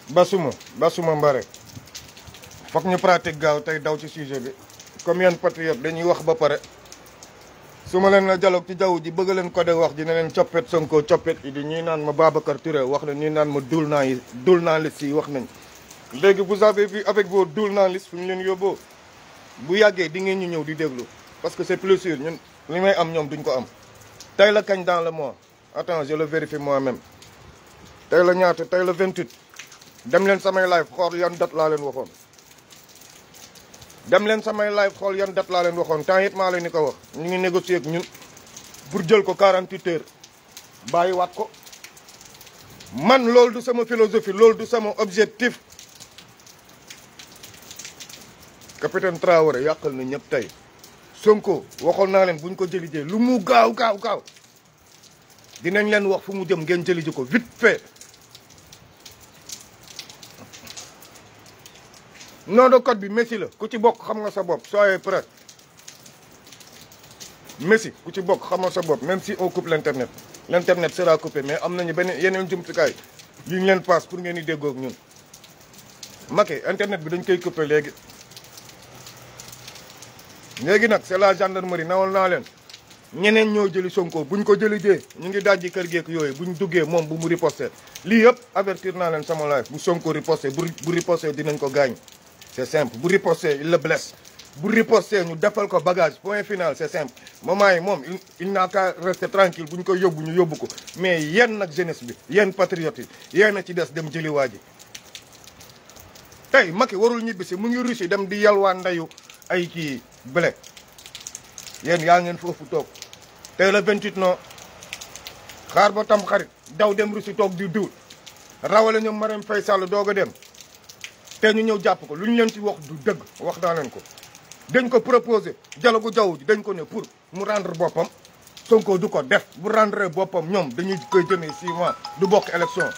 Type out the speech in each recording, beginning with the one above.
basuma mbare foog ñu pratique gaaw tey daw ci sujet bi comme yeen patriote dañuy wax ba pare su ma leen la dialogue ci jaww ji bëgg leen ko de wax ji ne leen coppet Sonko coppet yi di ñuy naan ma Babacar Touré wax na ñuy naan ma dul naa liste yi wax nañ léegi vous avez vu avec vos dul naa liste fu ñu leen yóbboo bu yàggee di ngeen ñu ñëw di déglu parce que c'est plus sûr ñun li may am ñoom duñ ko am tey la kañ dans le mois attends je le vérifie moi-même tey la ñaata tey la 28 dem leen samay live xool yan date laa leen waxoon dem leen samay live xool yan date laa leen waxoon temps it maa leen ni ko wax ñu ngi négocier ak ñun pour jël ko 48 heures bàyyiwaat ko man loolu du sama philosophie loolu du sama objectif capitaine Traoré yàqal na ñëpp tey Sonko waxoon naa leen buñ ko jëli jee lu mu gaaw dinañ leen wax fu mu jëm ngeen jëli ji ko vite fait nom de code bi Messi la ku ci bokk xam nga sa bopp soyez prêts Messi ku ci bokk xam nga sa bopp même si on coupe l'internet sera coupé mais am nañu beneen yeneen jumtukaay yu ñu leen passe pour ngeen di déggoo ak ñun Macky internet bi dañ koy coupé léegi nag c'est la gendarmerie nawal naa leen ñeneen ñoo jëli Sonko buñ ko jëli jee ñu ngi dajji kër geek yooyu buñ duggee moom bu mu riposté lii yëpp avertir naa leen sama live bu Sonko riposté bu riposté dinañ ko gaañ c'est simple bu riposté il le blesse bu riposté ñu defal ko bagage point final c'est simple moment yi moom il n'a qu'à rester tranquille bu ñu koy yóbbu ñu yóbbu ko mais yéen nag jeunesse bi yéen patriotes yi yéen a ci des dem jëli waa ji tey Macky warul ñibbisi mu ngi Russie dem di yalwaan ndeyu ay kii blé yéen yaa ngeen foofu toog tey la 28 non xaar ba tam xarit daw dem Russie toog di diwul rawale ñoom Marème Faye Sall doog a dem te ñu ñëw jàpp ko lu ñu leen ci wax du dëgg wax naa leen ko dañ ko proposé dialogue jaww ji dañ ko ne pour mu rendre boppam Sonko du ko def bu rendre boppam ñoom dañuy koy jëmee 6 mois du bokk élection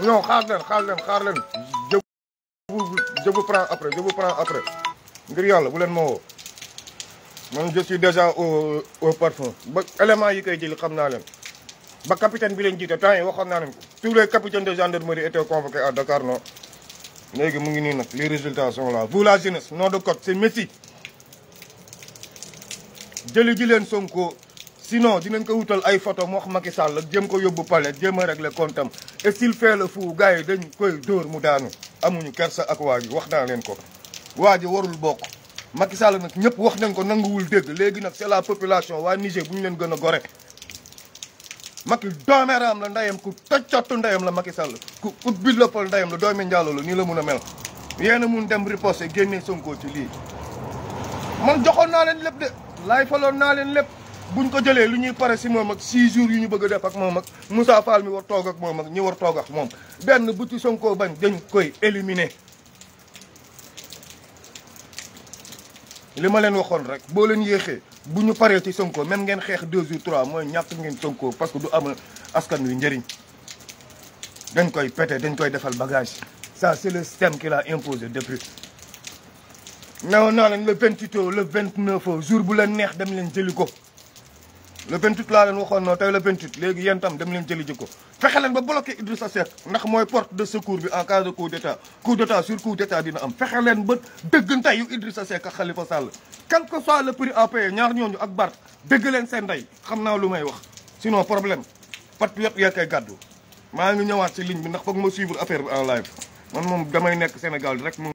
non xaar leen je vous prends après ngir yàlla bu leen ma woo man je suis déjà au parfum ba élément yi koy jëli xam naa leen ba capitaine bi leen jiite temps yi waxoon naa leen ko tous les capitaines de gendarmerie étaient convoqués à Dakar non léegi mu ngi nii nag les résultats sont là vous la jeunesse nom de code c'est Messi jëli ji leen Sonko sinon dinañ ko wutal ay photo mu wax Macky Sall jëm ko yóbbu palais jéem a régler comptam et s'il fait le fou gars yi dañ koy dóor mu daanu amuñu kersa ak waa ji wax naa leen ko waa ji warul bokk Macky Sall nag ñëpp wax nañ ko nanguwul dégg léegi nag c'est la population waa Niger bu ñu leen gën a gore Macky doomeeraam la ndeyam ku toccottu ndeyam la Macky Sall ku billopal ndeyam la doomi njaaloo la nii la mun a mel yéen a mun dem riposte génnee Sonko ci lii man joxoon naa leen lépp de laay faloon naa leen lépp buñ ko jëlee lu ñuy pare si moom ak 6 jours yu ñu bëgg a def ak moom ak Moussa Fall mi war toog ak moom ak ñi war toog ak moom benn bu ci Sonko bañ dañ koy éliminer li ma leen waxoon rek boo leen yéexee bu ñu paree ci Sonko même ngeen xeex 2 jours 3 mooy ñàkk ngeen Sonko parce que du amal askan wi njëriñ dañ koy pété dañ koy defal bagage ça c'est le système qui l'a imposé depuis newoon naa leen le 28 le 29 jour bu leen neex dem leen jëli ko le 28 laa leen waxoon noonu tey le 28 léegi yéen tam dem leen jëli ji ko fexe leen ba bloqué Idrissa Seck ndax mooy porte de secours bi en cas de coup d'état sur coup d'état dina am fexe leen ba dëgg ndey yu Idrissa Seck ak Khalifa Sall quel que soit le prix à payer ñaar ñooñu ak Bart dëgg leen seen ndey xam naa lu may wax sinon problème patriote yaa koy gàddu maa ngi ñëwaat ci ligne bi ndax foog ma suivre affaire bi en live man moom damay nekk Sénégal rek